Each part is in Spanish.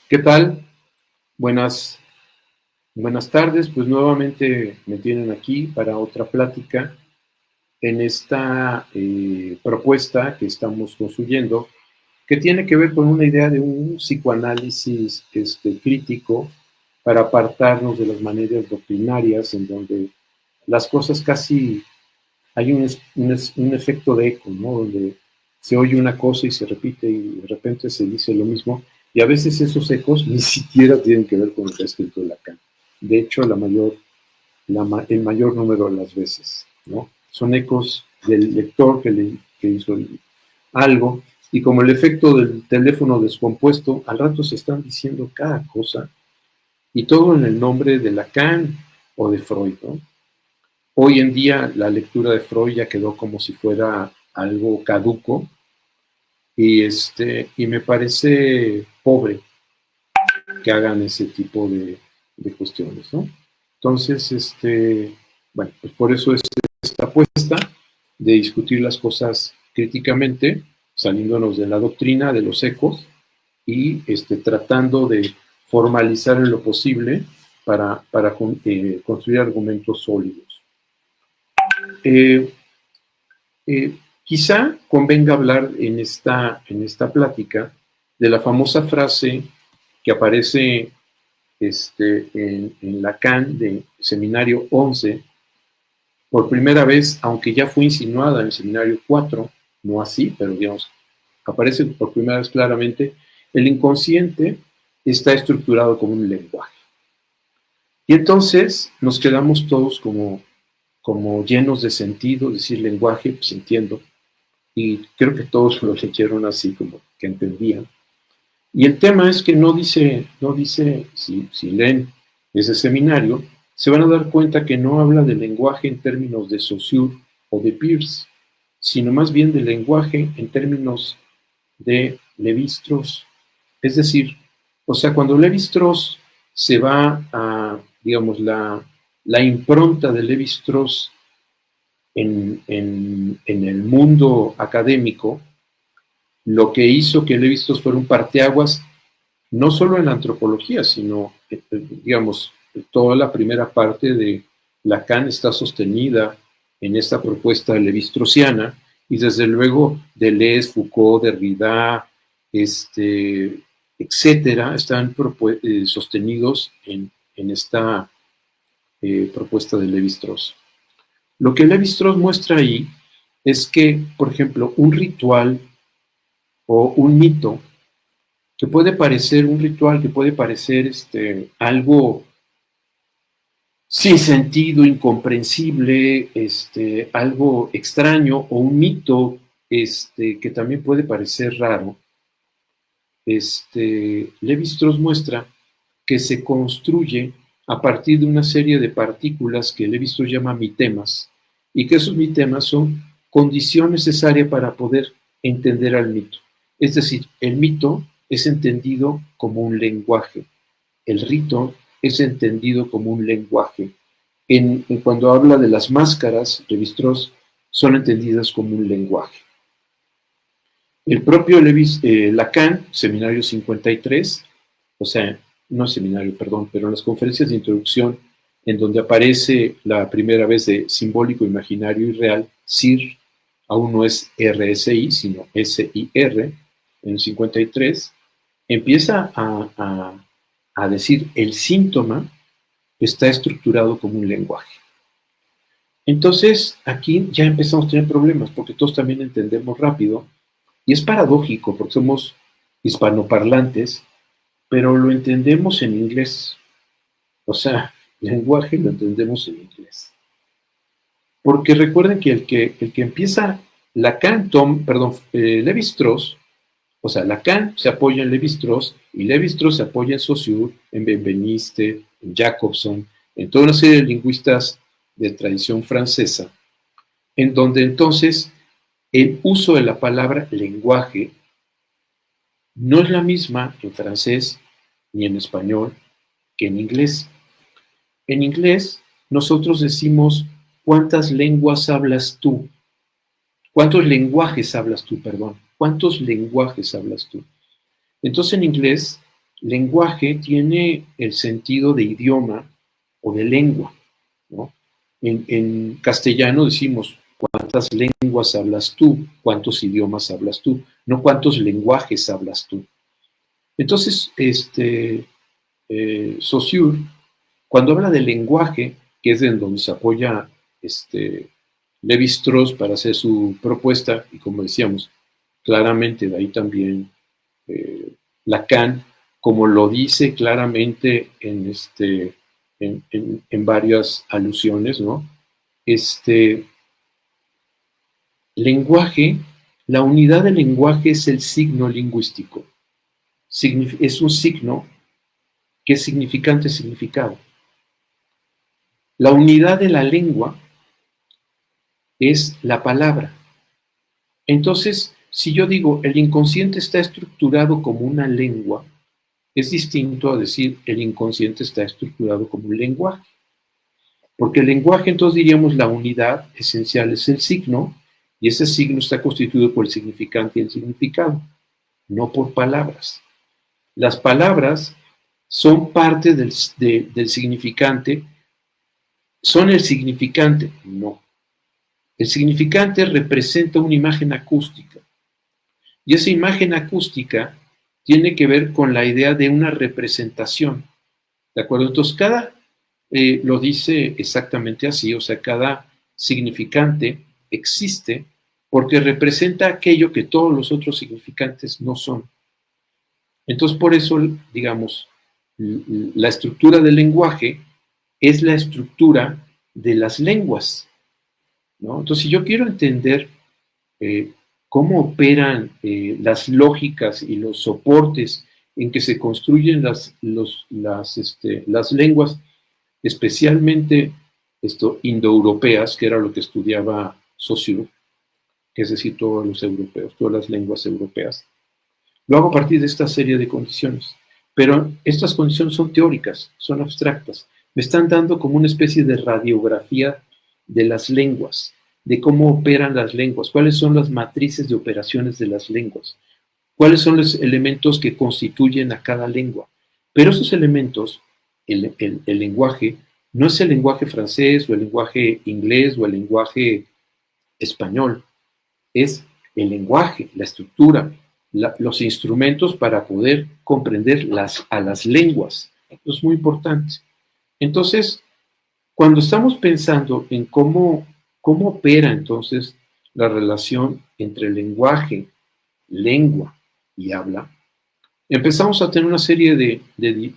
¿Qué tal? Buenas, buenas tardes. Pues nuevamente me tienen aquí para otra plática en esta propuesta que estamos construyendo, que tiene que ver con una idea de un psicoanálisis crítico para apartarnos de las maneras doctrinarias en donde las cosas casi hay un efecto de eco, ¿no? Donde se oye una cosa y se repite y de repente se dice lo mismo, y a veces esos ecos ni siquiera tienen que ver con lo que ha escrito Lacan. De hecho, el mayor número de las veces, ¿no? Son ecos del lector que hizo algo, y como el efecto del teléfono descompuesto, al rato se están diciendo cada cosa, y todo en el nombre de Lacan o de Freud, ¿no? Hoy en día la lectura de Freud ya quedó como si fuera algo caduco y me parece pobre que hagan ese tipo de cuestiones, ¿no? Entonces, bueno, pues por eso es esta apuesta de discutir las cosas críticamente, saliéndonos de la doctrina, de los ecos, y tratando de formalizar en lo posible para construir argumentos sólidos. Eh, Quizá convenga hablar en esta plática de la famosa frase que aparece en Lacan de Seminario 11, por primera vez, aunque ya fue insinuada en el Seminario 4, no así, pero digamos, aparece por primera vez claramente, el inconsciente está estructurado como un lenguaje. Y entonces nos quedamos todos como llenos de sentido, decir lenguaje, pues entiendo, y creo que todos lo leyeron así, como que entendían. Y el tema es que no dice si leen ese seminario, se van a dar cuenta que no habla de lenguaje en términos de Saussure o de Peirce, sino más bien de lenguaje en términos de Lévi-Strauss. Es decir, o sea, cuando Lévi-Strauss se va a, digamos, la impronta de Lévi-Strauss en el mundo académico, lo que hizo que Lévi-Strauss fuera un parteaguas, no solo en la antropología, sino, digamos, toda la primera parte de Lacan está sostenida en esta propuesta levi-straussiana, y desde luego Deleuze, Foucault, Derrida, etcétera, están sostenidos en esta propuesta de Lévi-Strauss. Lo que Lévi-Strauss muestra ahí es que, por ejemplo, un ritual o un mito que puede parecer un ritual, que puede parecer algo sin sentido, incomprensible, algo extraño, o un mito que también puede parecer raro. Lévi-Strauss muestra que se construye a partir de una serie de partículas que Lévi-Strauss llama mitemas, y que esos mitemas son condición necesaria para poder entender al mito. Es decir, el mito es entendido como un lenguaje, el rito es entendido como un lenguaje. Cuando habla de las máscaras, Lévi-Strauss, son entendidas como un lenguaje. El propio Lacan, Seminario 53, o sea, no seminario, perdón, pero en las conferencias de introducción, en donde aparece la primera vez de simbólico, imaginario y real, SIR, aún no es RSI, sino SIR, en el 53, empieza a decir el síntoma está estructurado como un lenguaje. Entonces, aquí ya empezamos a tener problemas, porque todos también entendemos rápido, y es paradójico, porque somos hispanoparlantes, pero lo entendemos en inglés. O sea, lenguaje lo entendemos en inglés. Porque recuerden que el que empieza Lacan, Lévi-Strauss, o sea, Lacan se apoya en Lévi-Strauss y Lévi-Strauss se apoya en Saussure, en Benveniste, en Jacobson, en toda una serie de lingüistas de tradición francesa, en donde entonces el uso de la palabra lenguaje no es la misma en francés ni en español que en inglés. En inglés, nosotros decimos, ¿cuántas lenguas hablas tú? ¿Cuántos lenguajes hablas tú, perdón? ¿Cuántos lenguajes hablas tú? Entonces, en inglés, lenguaje tiene el sentido de idioma o de lengua, ¿no? En castellano decimos, ¿cuántas lenguas hablas tú? ¿Cuántos idiomas hablas tú? No cuántos lenguajes hablas tú. Entonces, Saussure, cuando habla de lenguaje, que es en donde se apoya Lévi-Strauss para hacer su propuesta, y como decíamos, claramente de ahí también Lacan, como lo dice claramente en varias alusiones, ¿no? Lenguaje, la unidad del lenguaje es el signo lingüístico. Es un signo que es significante significado. La unidad de la lengua es la palabra. Entonces, si yo digo el inconsciente está estructurado como una lengua, es distinto a decir el inconsciente está estructurado como un lenguaje. Porque el lenguaje, entonces diríamos, la unidad esencial es el signo, y ese signo está constituido por el significante y el significado, no por palabras. Las palabras son parte del significante, son el significante, no. El significante representa una imagen acústica, y esa imagen acústica tiene que ver con la idea de una representación, ¿de acuerdo? Entonces, lo dice exactamente así, o sea, cada significante existe porque representa aquello que todos los otros significantes no son. Entonces, por eso, digamos, la estructura del lenguaje es la estructura de las lenguas, ¿no? Entonces, si yo quiero entender cómo operan las lógicas y los soportes en que se construyen las lenguas, especialmente indoeuropeas, que era lo que estudiaba Saussure, que es decir, todos los europeos, todas las lenguas europeas. Lo hago a partir de esta serie de condiciones, pero estas condiciones son teóricas, son abstractas. Me están dando como una especie de radiografía de las lenguas, de cómo operan las lenguas, cuáles son las matrices de operaciones de las lenguas, cuáles son los elementos que constituyen a cada lengua. Pero esos elementos, el lenguaje, no es el lenguaje francés o el lenguaje inglés o el lenguaje español, es el lenguaje, la estructura, los instrumentos para poder comprender a las lenguas. Eso es muy importante. Entonces, cuando estamos pensando en cómo opera entonces la relación entre lenguaje, lengua y habla, empezamos a tener una serie de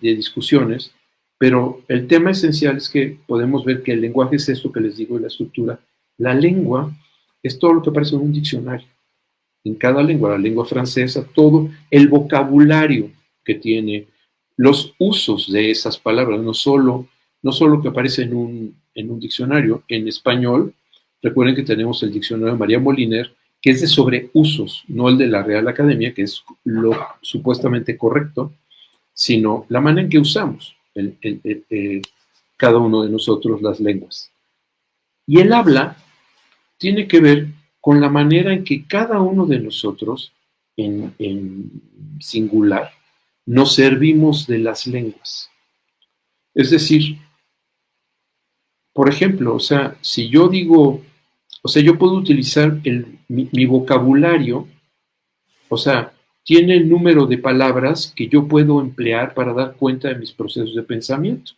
discusiones, pero el tema esencial es que podemos ver que el lenguaje es esto que les digo de la estructura. La lengua es todo lo que aparece en un diccionario. En cada lengua, la lengua francesa, todo el vocabulario que tiene, los usos de esas palabras, no solo lo que aparece en un diccionario. En español, recuerden que tenemos el diccionario de María Moliner, que es de sobre usos, no el de la Real Academia, que es lo supuestamente correcto, sino la manera en que usamos cada uno de nosotros las lenguas. Y el habla tiene que ver con la manera en que cada uno de nosotros, en singular, nos servimos de las lenguas. Es decir, por ejemplo, o sea, si yo digo, o sea, yo puedo utilizar mi vocabulario, o sea, tiene el número de palabras que yo puedo emplear para dar cuenta de mis procesos de pensamiento.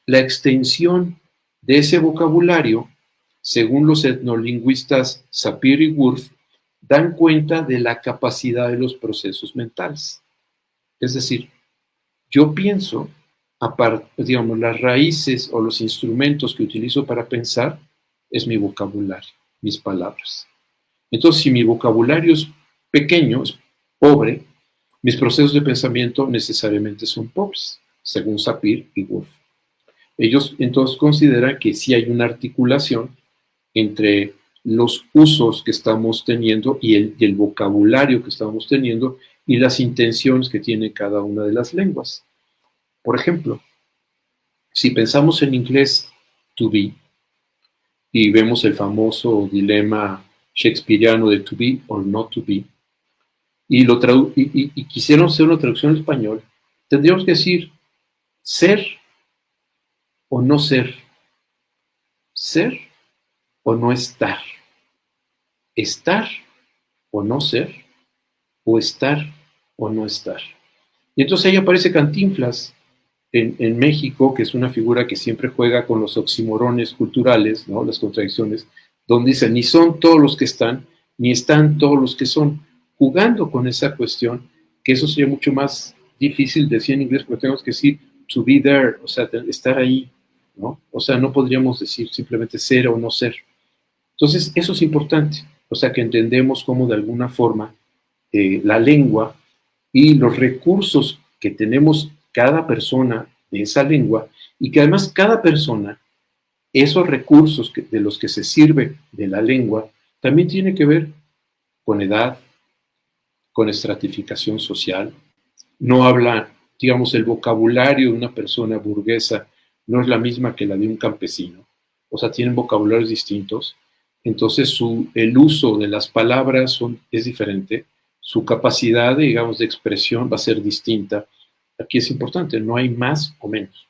La extensión de ese vocabulario, según los etnolingüistas Sapir y Wurth, dan cuenta de la capacidad de los procesos mentales. Es decir, yo pienso, digamos, las raíces o los instrumentos que utilizo para pensar es mi vocabulario, mis palabras. Entonces, si mi vocabulario es pequeño, es pobre, mis procesos de pensamiento necesariamente son pobres, según Sapir y Wurth. Ellos entonces consideran que sí hay una articulación entre los usos que estamos teniendo y el vocabulario que estamos teniendo y las intenciones que tiene cada una de las lenguas. Por ejemplo, si pensamos en inglés to be y vemos el famoso dilema shakespeariano de to be or not to be, y quisieron hacer una traducción al español, tendríamos que decir ser o no ser, ser o no estar, estar o no ser, o estar o no estar. Y entonces ahí aparece Cantinflas en México, que es una figura que siempre juega con los oximorones culturales, ¿no? Las contradicciones, donde dice, ni son todos los que están, ni están todos los que son, jugando con esa cuestión, que eso sería mucho más difícil decir en inglés, porque tenemos que decir to be there, o sea, estar ahí, ¿no? O sea, no podríamos decir simplemente ser o no ser. Entonces, eso es importante, o sea, que entendemos cómo de alguna forma la lengua y los recursos que tenemos cada persona de esa lengua y que además cada persona, esos recursos de los que se sirve de la lengua, también tiene que ver con edad, con estratificación social. No habla, digamos, el vocabulario de una persona burguesa no es la misma que la de un campesino, o sea, tienen vocabularios distintos, entonces el uso de las palabras es diferente, su capacidad, digamos, de expresión va a ser distinta. Aquí es importante, no hay más o menos,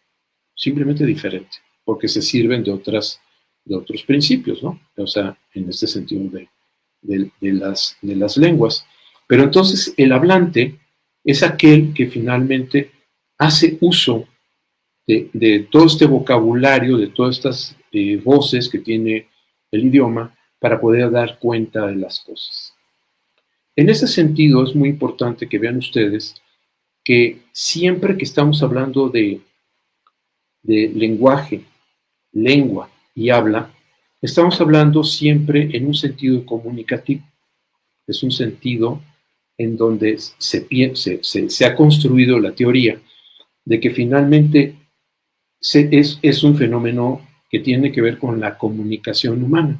simplemente diferente, porque se sirven de otros principios, ¿no? O sea, en este sentido de las lenguas. Pero entonces el hablante es aquel que finalmente hace uso de todo este vocabulario, de todas estas voces que tiene el idioma para poder dar cuenta de las cosas. En ese sentido es muy importante que vean ustedes que siempre que estamos hablando de lenguaje, lengua y habla, estamos hablando siempre en un sentido comunicativo. Es un sentido en donde se ha construido la teoría de que finalmente es un fenómeno que tiene que ver con la comunicación humana.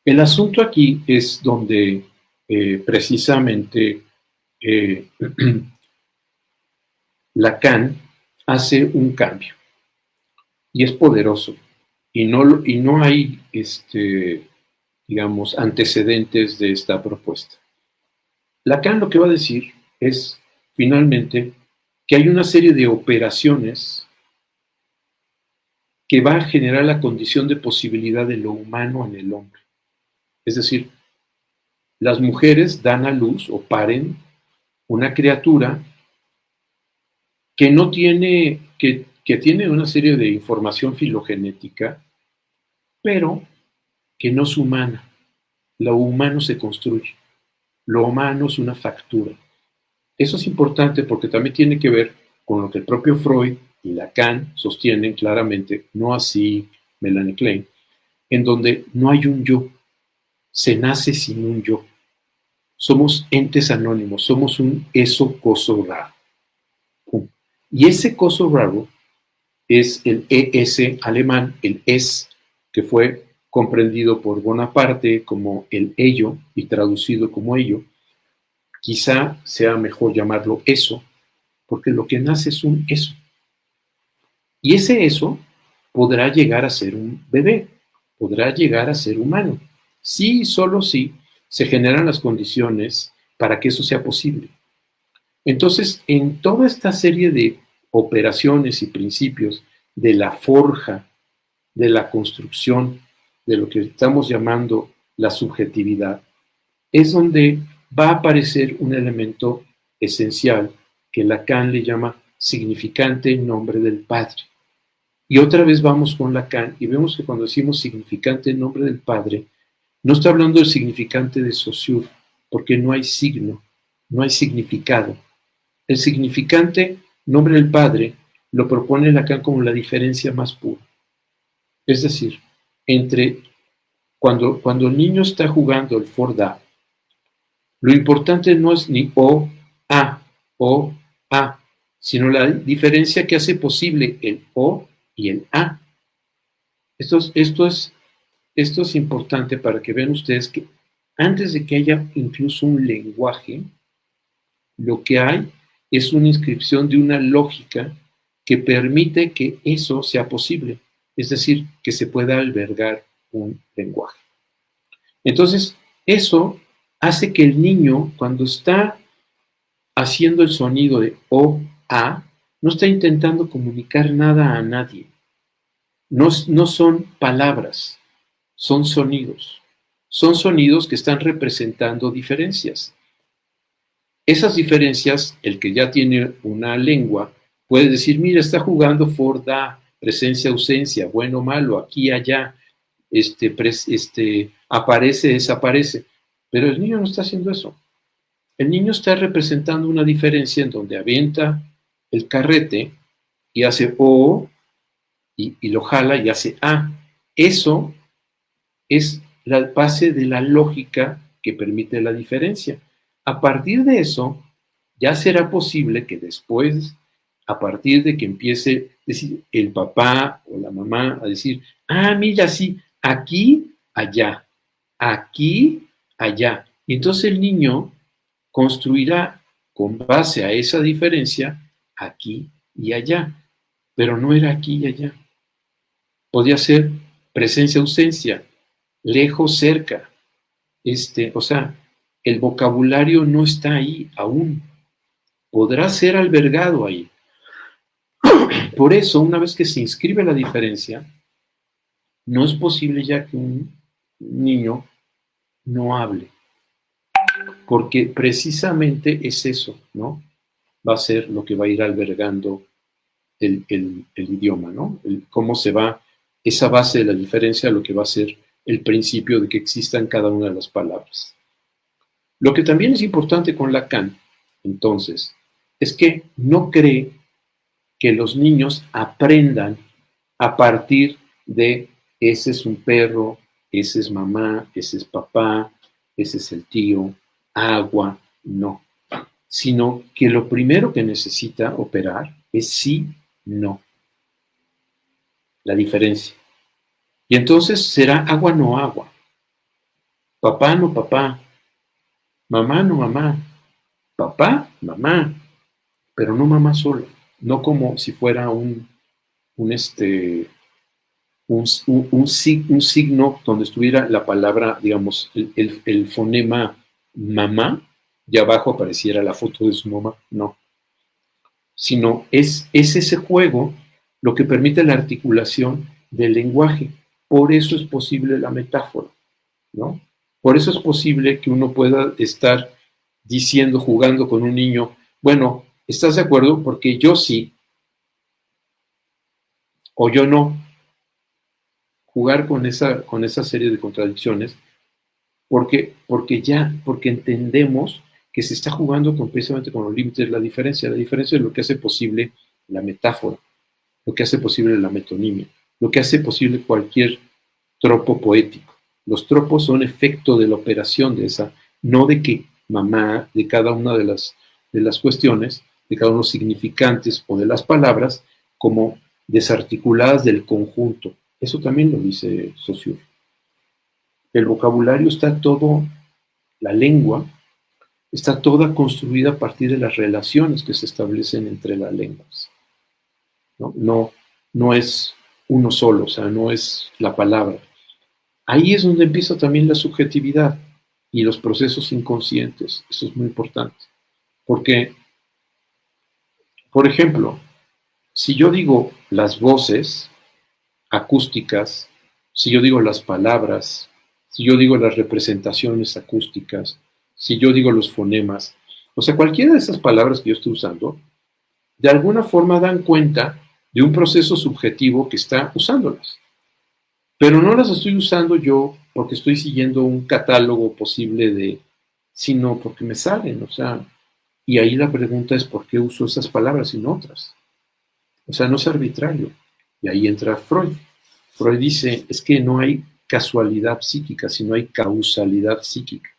El asunto aquí es donde precisamente eh, Lacan hace un cambio y es poderoso y no hay, digamos, antecedentes de esta propuesta. Lacan lo que va a decir es finalmente que hay una serie de operaciones que va a generar la condición de posibilidad de lo humano en el hombre. Es decir, las mujeres dan a luz o paren una criatura que no tiene, que tiene una serie de información filogenética, pero que no es humana. Lo humano se construye. Lo humano es una factura. Eso es importante porque también tiene que ver con lo que el propio Freud y Lacan sostienen claramente, no así Melanie Klein, en donde no hay un yo, se nace sin un yo. Somos entes anónimos, somos un eso coso raro. Y ese coso raro es el ES alemán, el es, que fue comprendido por Bonaparte como el ello y traducido como ello. Quizá sea mejor llamarlo eso, porque lo que nace es un eso. Y ese eso podrá llegar a ser un bebé, podrá llegar a ser humano. Sí, solo sí, se generan las condiciones para que eso sea posible. Entonces, en toda esta serie de operaciones y principios de la forja, de la construcción, de lo que estamos llamando la subjetividad, es donde va a aparecer un elemento esencial que Lacan le llama significante en nombre del Padre. Y otra vez vamos con Lacan y vemos que cuando decimos significante en nombre del Padre, no está hablando del significante de Saussure, porque no hay signo, no hay significado. El significante nombre del Padre lo propone Lacan como la diferencia más pura. Es decir, entre cuando el niño está jugando el Forda, lo importante no es ni o, a, sino la diferencia que hace posible el o y el a. Esto es importante para que vean ustedes que antes de que haya incluso un lenguaje, lo que hay es una inscripción de una lógica que permite que eso sea posible, es decir, que se pueda albergar un lenguaje. Entonces, eso hace que el niño, cuando está haciendo el sonido de O, A, no está intentando comunicar nada a nadie. No son palabras, son sonidos. Son sonidos que están representando diferencias. Esas diferencias, el que ya tiene una lengua, puede decir, mira, está jugando for, da, presencia, ausencia, bueno, malo, aquí, allá, aparece, desaparece. Pero el niño no está haciendo eso. El niño está representando una diferencia en donde avienta el carrete y hace O y lo jala y hace A. Eso es la base de la lógica que permite la diferencia. A partir de eso, ya será posible que después, a partir de que empiece decir, el papá o la mamá a decir, ah, mira, sí, aquí, allá, aquí, allá. Y entonces el niño construirá con base a esa diferencia aquí y allá, pero no era aquí y allá. Podía ser presencia-ausencia, lejos, cerca. O sea, el vocabulario no está ahí aún. Podrá ser albergado ahí. Por eso, una vez que se inscribe la diferencia, no es posible ya que un niño no hable. Porque precisamente es eso, ¿no? Va a ser lo que va a ir albergando el idioma, ¿no? Cómo se va, esa base de la diferencia, lo que va a ser el principio de que existan cada una de las palabras. Lo que también es importante con Lacan, entonces, es que no cree que los niños aprendan a partir de ese es un perro, ese es mamá, ese es papá, ese es el tío, agua, no. Sino que lo primero que necesita operar es sí, no. La diferencia. Y entonces será agua, no agua. Papá, no papá. Mamá, no mamá. Papá, mamá. Pero no mamá solo. No como si fuera un signo donde estuviera la palabra, digamos, el fonema mamá, y abajo apareciera la foto de su mamá. No. Sino es ese juego lo que permite la articulación del lenguaje. Por eso es posible la metáfora, ¿no? Por eso es posible que uno pueda estar diciendo, jugando con un niño, bueno, ¿estás de acuerdo? Porque yo sí, o yo no. Jugar con esa serie de contradicciones, porque entendemos que se está jugando precisamente con los límites de la diferencia. La diferencia es lo que hace posible la metáfora, lo que hace posible la metonimia, lo que hace posible cualquier tropo poético. Los tropos son efecto de la operación de esa, no de que mamá, de cada una de las cuestiones, de cada uno de los significantes o de las palabras, como desarticuladas del conjunto. Eso también lo dice Saussure. El vocabulario está todo, la lengua, está toda construida a partir de las relaciones que se establecen entre las lenguas. No es uno solo, o sea, no es la palabra. Ahí es donde empieza también la subjetividad y los procesos inconscientes. Eso es muy importante. Porque, por ejemplo, si yo digo las voces acústicas, si yo digo las palabras, si yo digo las representaciones acústicas, si yo digo los fonemas, o sea, cualquiera de esas palabras que yo estoy usando, de alguna forma dan cuenta de un proceso subjetivo que está usándolas. Pero no las estoy usando yo porque estoy siguiendo un catálogo posible sino porque me salen, o sea, y ahí la pregunta es ¿por qué uso esas palabras y no otras? O sea, no es arbitrario. Y ahí entra Freud. Freud dice, es que no hay casualidad psíquica, sino hay causalidad psíquica.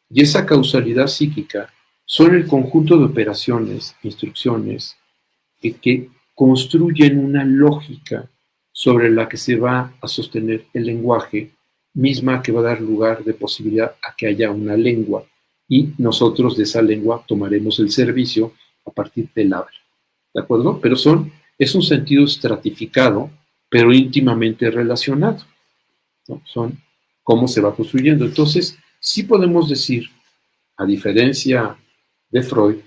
Y esa causalidad psíquica son el conjunto de operaciones, instrucciones, que construyen una lógica sobre la que se va a sostener el lenguaje, misma que va a dar lugar de posibilidad a que haya una lengua, y nosotros de esa lengua tomaremos el servicio a partir del habla. ¿De acuerdo? Pero es un sentido estratificado, pero íntimamente relacionado, ¿no? Son cómo se va construyendo. Entonces, sí podemos decir, a diferencia de Freud,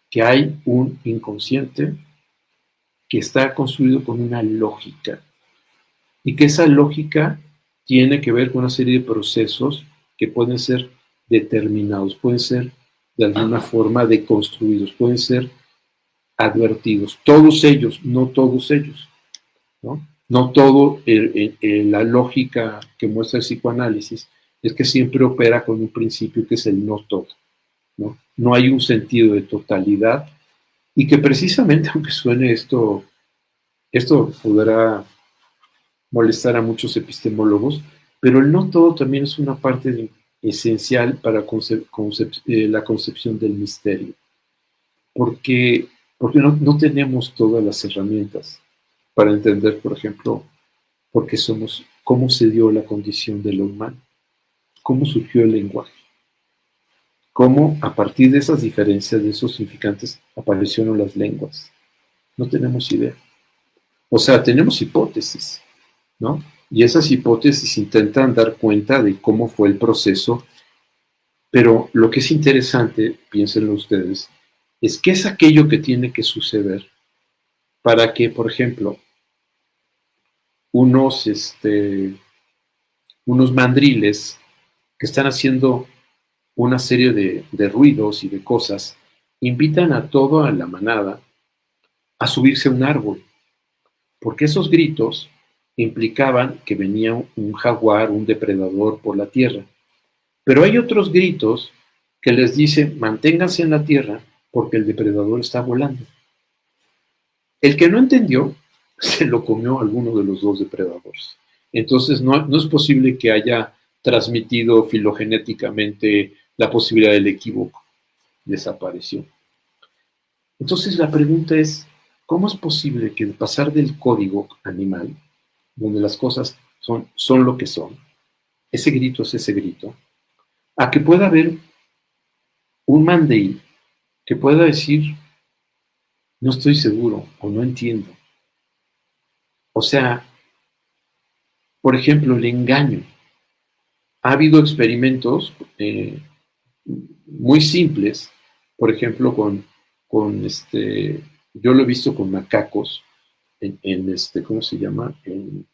que hay un inconsciente que está construido con una lógica y que esa lógica tiene que ver con una serie de procesos que pueden ser determinados, pueden ser de alguna forma deconstruidos, pueden ser advertidos. Todos ellos, no todos ellos, ¿no? No todo la lógica que muestra el psicoanálisis es que siempre opera con un principio que es el no todo, ¿no? No hay un sentido de totalidad y que precisamente, aunque suene esto podrá molestar a muchos epistemólogos, pero el no todo también es una parte esencial para la concepción del misterio, porque no tenemos todas las herramientas para entender, por ejemplo, por qué somos, cómo se dio la condición de lo humano, cómo surgió el lenguaje, cómo a partir de esas diferencias, de esos significantes, aparecieron las lenguas. No tenemos idea. O sea, tenemos hipótesis, ¿no? Y esas hipótesis intentan dar cuenta de cómo fue el proceso, pero lo que es interesante, piénsenlo ustedes, es qué es aquello que tiene que suceder para que, por ejemplo, unos, unos mandriles que están haciendo una serie de ruidos y de cosas, invitan a toda la manada a subirse a un árbol, porque esos gritos implicaban que venía un jaguar, un depredador por la tierra. Pero hay otros gritos que les dicen, manténganse en la tierra porque el depredador está volando. El que no entendió, se lo comió alguno de los dos depredadores. Entonces no es posible que haya transmitido filogenéticamente la posibilidad del equívoco. Desapareció. Entonces la pregunta es, ¿cómo es posible que de pasar del código animal, donde las cosas son lo que son, ese grito es ese grito, a que pueda haber un mandril que pueda decir, no estoy seguro o no entiendo? O sea, por ejemplo, el engaño. Ha habido experimentos muy simples, por ejemplo, yo lo he visto con macacos, ¿cómo se llama? En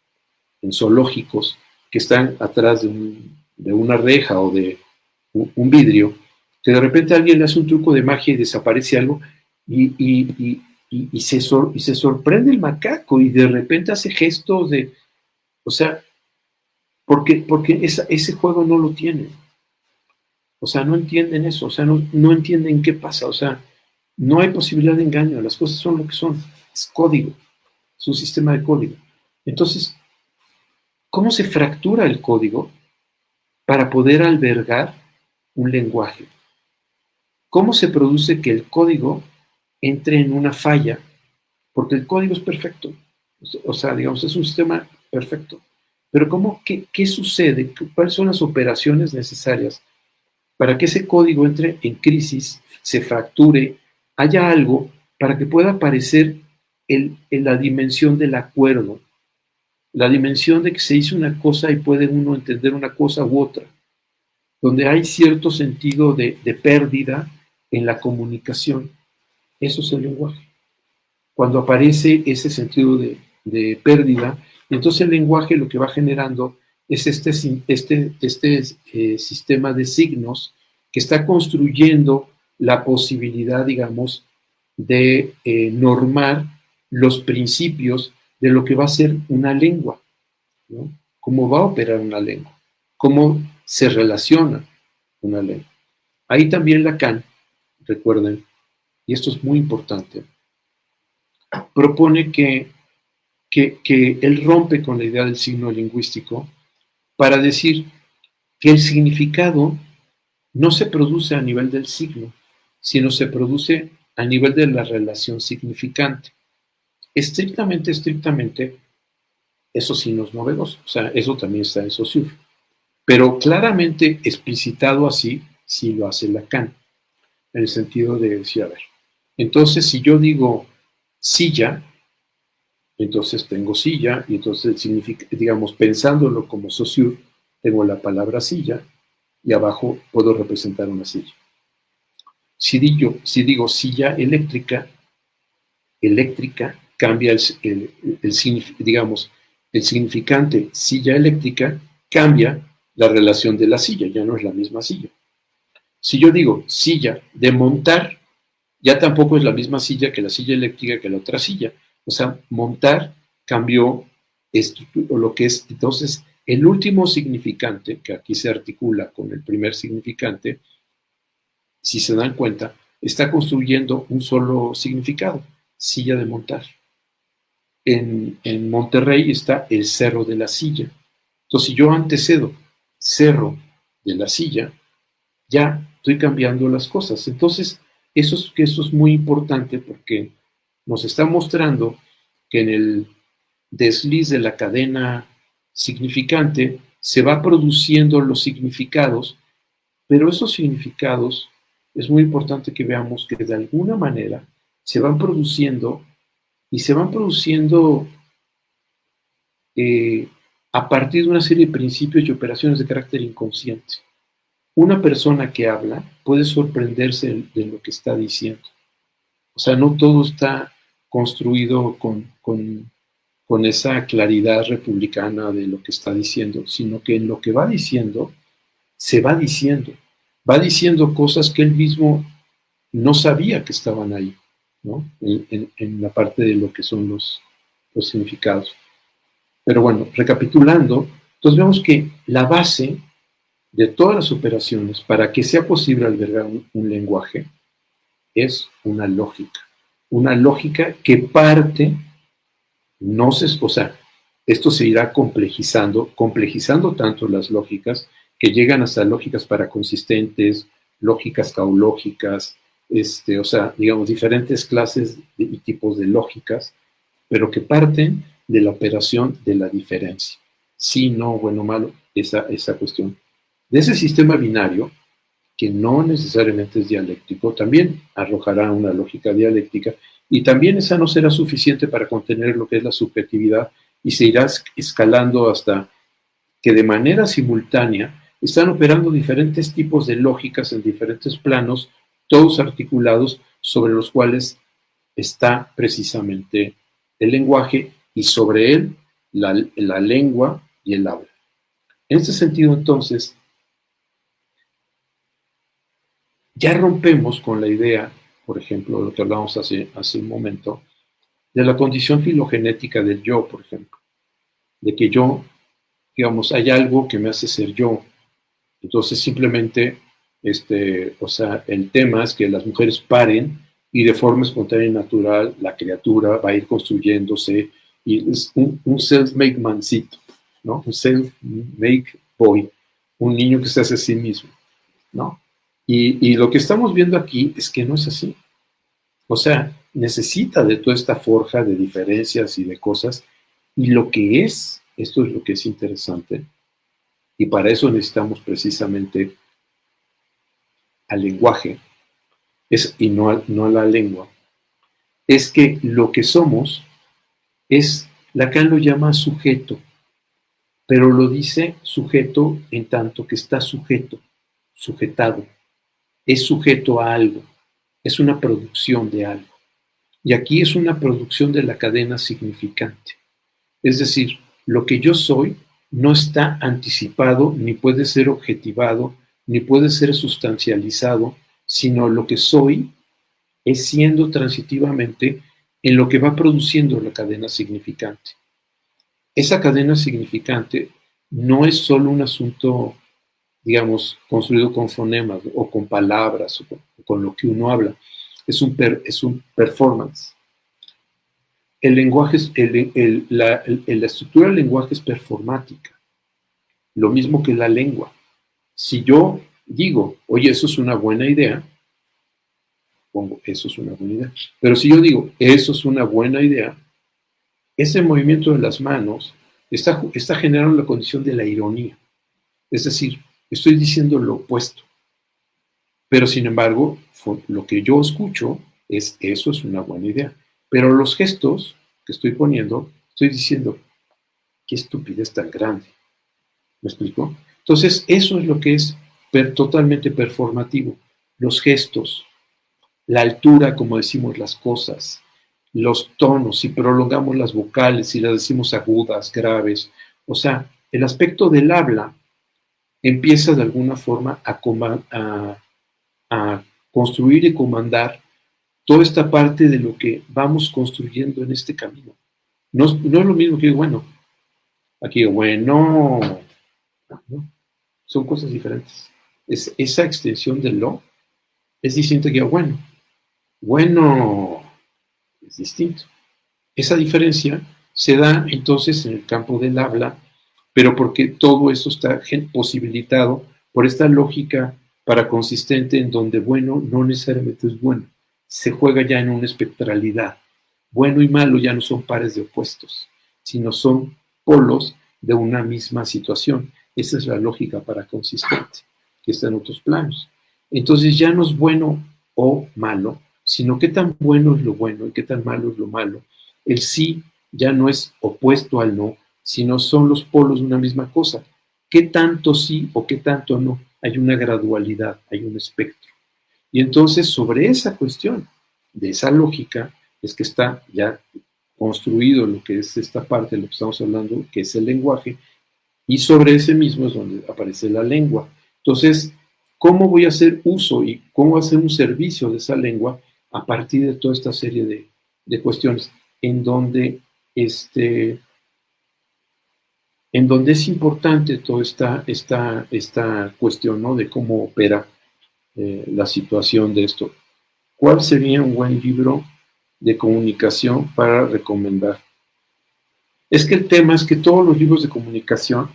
zoológicos, que están atrás de una reja o de un vidrio, que de repente alguien le hace un truco de magia y desaparece algo, y se sorprende el macaco, y de repente hace gestos de, o sea, porque ese juego no lo tienen. O sea, no entienden eso, o sea, no entienden qué pasa, o sea, no hay posibilidad de engaño, las cosas son lo que son, es código, es un sistema de código. Entonces, ¿cómo se fractura el código para poder albergar un lenguaje? ¿Cómo se produce que el código entre en una falla? Porque el código es perfecto, o sea, digamos, es un sistema perfecto. Pero qué sucede? ¿Cuáles son las operaciones necesarias para que ese código entre en crisis, se fracture, haya algo para que pueda aparecer la dimensión del acuerdo, la dimensión de que se hizo una cosa y puede uno entender una cosa u otra, donde hay cierto sentido de pérdida en la comunicación? Eso es el lenguaje. Cuando aparece ese sentido de pérdida, entonces el lenguaje lo que va generando es este sistema de signos que está construyendo la posibilidad, digamos, de normar los principios de lo que va a ser una lengua, ¿no? Cómo va a operar una lengua, cómo se relaciona una lengua. Ahí también Lacan, recuerden, y esto es muy importante, propone que él rompe con la idea del signo lingüístico para decir que el significado no se produce a nivel del signo, sino se produce a nivel de la relación significante. Estrictamente, eso sí no es novedoso, o sea, eso también está en Saussure, pero claramente explicitado así, sí lo hace Lacan, en el sentido de decir, a ver, entonces si yo digo silla, entonces tengo silla, y entonces significa, digamos, pensándolo como Saussure, tengo la palabra silla, y abajo puedo representar una silla. Si digo silla eléctrica, cambia digamos, el significante silla eléctrica cambia la relación de la silla, ya no es la misma silla. Si yo digo silla de montar, ya tampoco es la misma silla que la silla eléctrica que la otra silla. O sea, montar cambió esto, lo que es. Entonces, el último significante, que aquí se articula con el primer significante, si se dan cuenta, está construyendo un solo significado, silla de montar. En Monterrey está el Cerro de la Silla. Entonces, si yo antecedo Cerro de la Silla, ya estoy cambiando las cosas. Entonces, eso es muy importante porque nos está mostrando que en el desliz de la cadena significante se va produciendo los significados, pero esos significados es muy importante que veamos que de alguna manera se van produciendo y se van produciendo a partir de una serie de principios y operaciones de carácter inconsciente. Una persona que habla puede sorprenderse de lo que está diciendo. O sea, no todo está construido con esa claridad republicana de lo que está diciendo, sino que en lo que va diciendo, se va diciendo. Va diciendo cosas que él mismo no sabía que estaban ahí, ¿no? En la parte de lo que son los significados. Pero bueno, recapitulando, entonces vemos que la base de todas las operaciones para que sea posible albergar un lenguaje es una lógica que parte, no se, o sea, esto se irá complejizando tanto las lógicas que llegan hasta lógicas paraconsistentes, lógicas caulógicas, o sea, digamos, diferentes clases y tipos de lógicas, pero que parten de la operación de la diferencia. Sí, no, bueno, malo, esa cuestión. De ese sistema binario, que no necesariamente es dialéctico, también arrojará una lógica dialéctica, y también esa no será suficiente para contener lo que es la subjetividad, y se irá escalando hasta que de manera simultánea están operando diferentes tipos de lógicas en diferentes planos, todos articulados sobre los cuales está precisamente el lenguaje y sobre él la lengua y el habla. En este sentido, entonces, ya rompemos con la idea, por ejemplo, de lo que hablábamos hace un momento, de la condición filogenética del yo, por ejemplo, de que yo, digamos, hay algo que me hace ser yo. Entonces, simplemente, o sea, el tema es que las mujeres paren y de forma espontánea y natural la criatura va a ir construyéndose y es un self-made mancito, ¿no? Un self-made boy, un niño que se hace a sí mismo, ¿no? Y lo que estamos viendo aquí es que no es así. O sea, necesita de toda esta forja de diferencias y de cosas, y lo que es, esto es lo que es interesante, y para eso necesitamos precisamente al lenguaje, y no a la lengua, es que lo que somos es, Lacan lo llama sujeto, pero lo dice sujeto en tanto que está sujetado, es sujeto a algo, es una producción de algo. Y aquí es una producción de la cadena significante. Es decir, lo que yo soy no está anticipado, ni puede ser objetivado, ni puede ser sustancializado, sino lo que soy es siendo transitivamente en lo que va produciendo la cadena significante. Esa cadena significante no es solo un asunto, digamos, construido con fonemas o con palabras o con lo que uno habla, es un performance. El lenguaje, la estructura del lenguaje es performática, lo mismo que la lengua. Si yo digo, oye, eso es una buena idea, pongo, eso es una buena idea. Pero si yo digo, eso es una buena idea, ese movimiento de las manos está generando la condición de la ironía. Es decir, estoy diciendo lo opuesto. Pero sin embargo, lo que yo escucho es, eso es una buena idea. Pero los gestos que estoy poniendo, estoy diciendo, qué estupidez tan grande. ¿Me explico? Entonces, eso es lo que es totalmente performativo. Los gestos, la altura, como decimos las cosas, los tonos, si prolongamos las vocales, si las decimos agudas, graves. O sea, el aspecto del habla empieza de alguna forma a construir y comandar toda esta parte de lo que vamos construyendo en este camino. No es lo mismo que bueno, aquí bueno, ¿no? Son cosas diferentes. Esa extensión del lo es distinta que bueno. Bueno es distinto. Esa diferencia se da entonces en el campo del habla, pero porque todo eso está posibilitado por esta lógica paraconsistente en donde bueno no necesariamente es bueno. Se juega ya en una espectralidad. Bueno y malo ya no son pares de opuestos, sino son polos de una misma situación. Esa es la lógica paraconsistente, que está en otros planos. Entonces ya no es bueno o malo, sino qué tan bueno es lo bueno y qué tan malo es lo malo. El sí ya no es opuesto al no, sino son los polos de una misma cosa. ¿Qué tanto sí o qué tanto no? Hay una gradualidad, hay un espectro. Y entonces sobre esa cuestión, de esa lógica, es que está ya construido lo que es esta parte de lo que estamos hablando, que es el lenguaje, y sobre ese mismo es donde aparece la lengua. Entonces, ¿cómo voy a hacer uso y cómo hacer un servicio de esa lengua a partir de toda esta serie de cuestiones en donde en donde es importante toda esta cuestión, ¿no? De cómo opera la situación de esto? ¿Cuál sería un buen libro de comunicación para recomendar? Es que el tema es que todos los libros de comunicación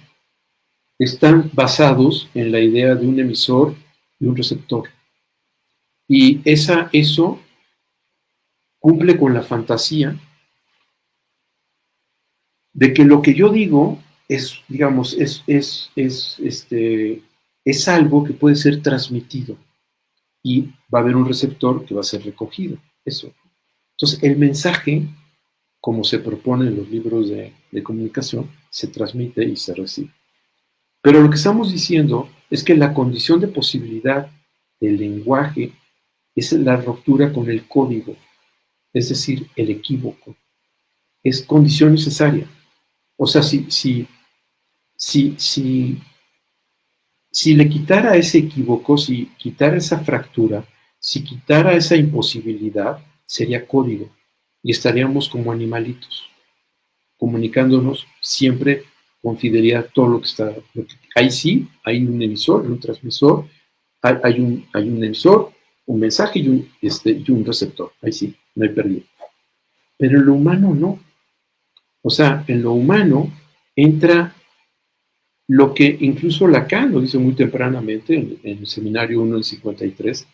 están basados en la idea de un emisor y un receptor. Y eso cumple con la fantasía de que lo que yo digo es, digamos, es algo que puede ser transmitido y va a haber un receptor que va a ser recogido. Eso. Entonces, el mensaje, como se propone en los libros de comunicación, se transmite y se recibe. Pero lo que estamos diciendo es que la condición de posibilidad del lenguaje es la ruptura con el código, es decir, el equívoco. Es condición necesaria. O sea, si le quitara ese equívoco, si quitara esa fractura, si quitara esa imposibilidad, sería código y estaríamos como animalitos, comunicándonos siempre con fidelidad todo lo que está. Ahí sí, hay un emisor y un transmisor, hay un emisor, un mensaje y un receptor. Ahí sí, no hay pérdida. Pero en lo humano no. O sea, en lo humano entra lo que incluso Lacan lo dice muy tempranamente en el seminario 1 del 53,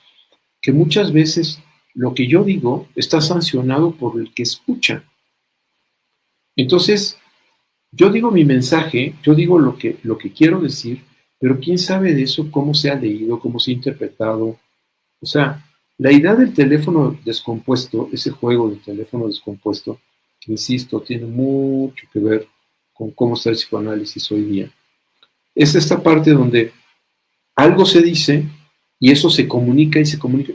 que muchas veces lo que yo digo está sancionado por el que escucha. Entonces, yo digo mi mensaje, yo digo lo que quiero decir, pero quién sabe de eso, cómo se ha leído, cómo se ha interpretado. O sea, la idea del teléfono descompuesto, ese juego del teléfono descompuesto, que insisto, tiene mucho que ver con cómo está el psicoanálisis hoy día. Es esta parte donde algo se dice y eso se comunica y se comunica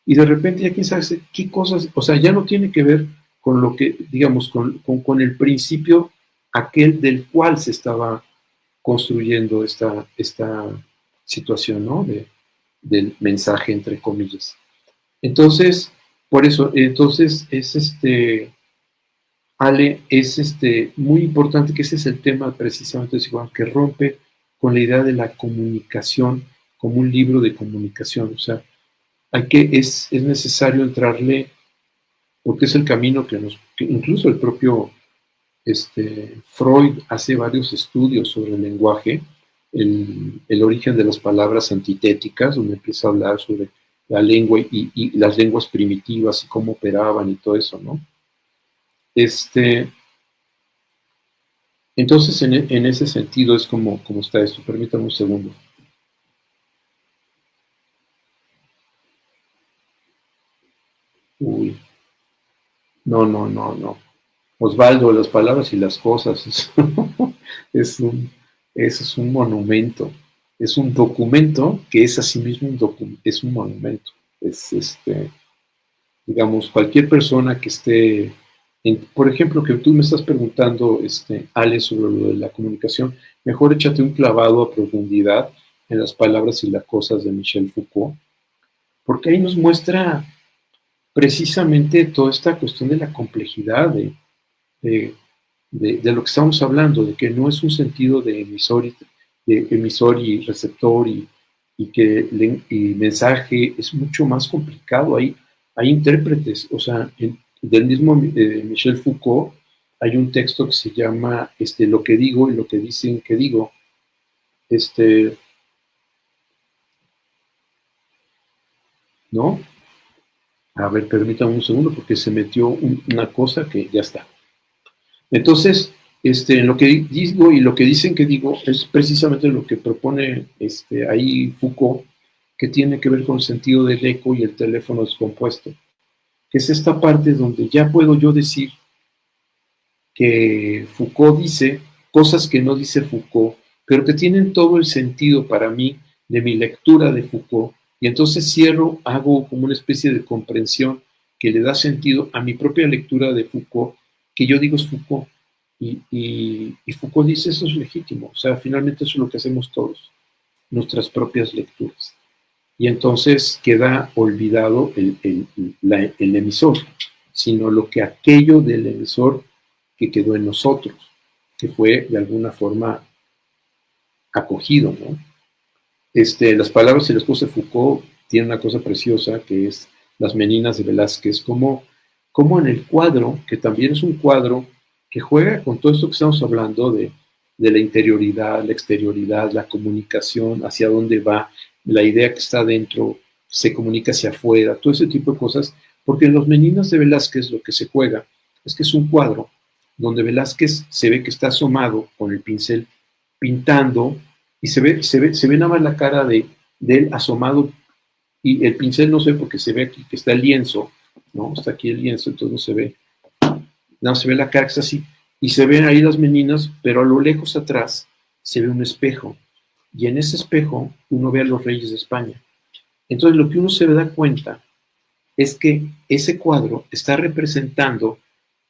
y de repente ya quién sabe qué cosas, o sea, ya no tiene que ver con lo que, digamos, con el principio aquel del cual se estaba construyendo esta situación, ¿no? Del mensaje, entre comillas. Entonces, por eso, entonces Ale, es muy importante que ese es el tema precisamente, que rompe con la idea de la comunicación como un libro de comunicación. O sea, es necesario entrarle, porque es el camino que incluso el propio Freud hace varios estudios sobre el lenguaje, el origen de las palabras antitéticas, donde empieza a hablar sobre la lengua y las lenguas primitivas y cómo operaban y todo eso, ¿no? Entonces, en ese sentido es como está esto. Permítame un segundo. Uy. No. Osvaldo, las palabras y las cosas. Eso es un monumento. Es un documento que es asimismo es un monumento. Es digamos, cualquier persona que esté, por ejemplo, que tú me estás preguntando, Ale, sobre lo de la comunicación, mejor échate un clavado a profundidad en las palabras y las cosas de Michel Foucault, porque ahí nos muestra precisamente toda esta cuestión de la complejidad de, de lo que estamos hablando, de que no es un sentido de emisor y receptor y que y mensaje es mucho más complicado. Hay intérpretes, o sea, del mismo Michel Foucault hay un texto que se llama Lo que digo y lo que dicen que digo. ¿No? A ver, permítame un segundo porque se metió una cosa que ya está. Entonces, en lo que digo y lo que dicen que digo es precisamente lo que propone ahí Foucault, que tiene que ver con el sentido del eco y el teléfono descompuesto, que es esta parte donde ya puedo yo decir que Foucault dice cosas que no dice Foucault, pero que tienen todo el sentido para mí de mi lectura de Foucault, y entonces cierro, hago como una especie de comprensión que le da sentido a mi propia lectura de Foucault, que yo digo es Foucault, y Foucault dice eso es legítimo, o sea, finalmente eso es lo que hacemos todos, nuestras propias lecturas. Y entonces queda olvidado el emisor, sino lo que aquello del emisor que quedó en nosotros, que fue de alguna forma acogido, ¿no? Las palabras y las cosas de Foucault tienen una cosa preciosa que es Las Meninas de Velázquez, como en el cuadro, que también es un cuadro que juega con todo esto que estamos hablando de la interioridad, la exterioridad, la comunicación, hacia dónde va, la idea que está dentro, se comunica hacia afuera, todo ese tipo de cosas, porque en Las Meninas de Velázquez lo que se juega es que es un cuadro donde Velázquez se ve que está asomado con el pincel pintando y se ve nada más la cara de él asomado y el pincel no se ve porque se ve aquí que está el lienzo, ¿no? Está aquí el lienzo, entonces no se ve, no se ve la cara que está así y se ven ahí las meninas, pero a lo lejos atrás se ve un espejo y en ese espejo uno ve a los reyes de España. Entonces lo que uno se da cuenta es que ese cuadro está representando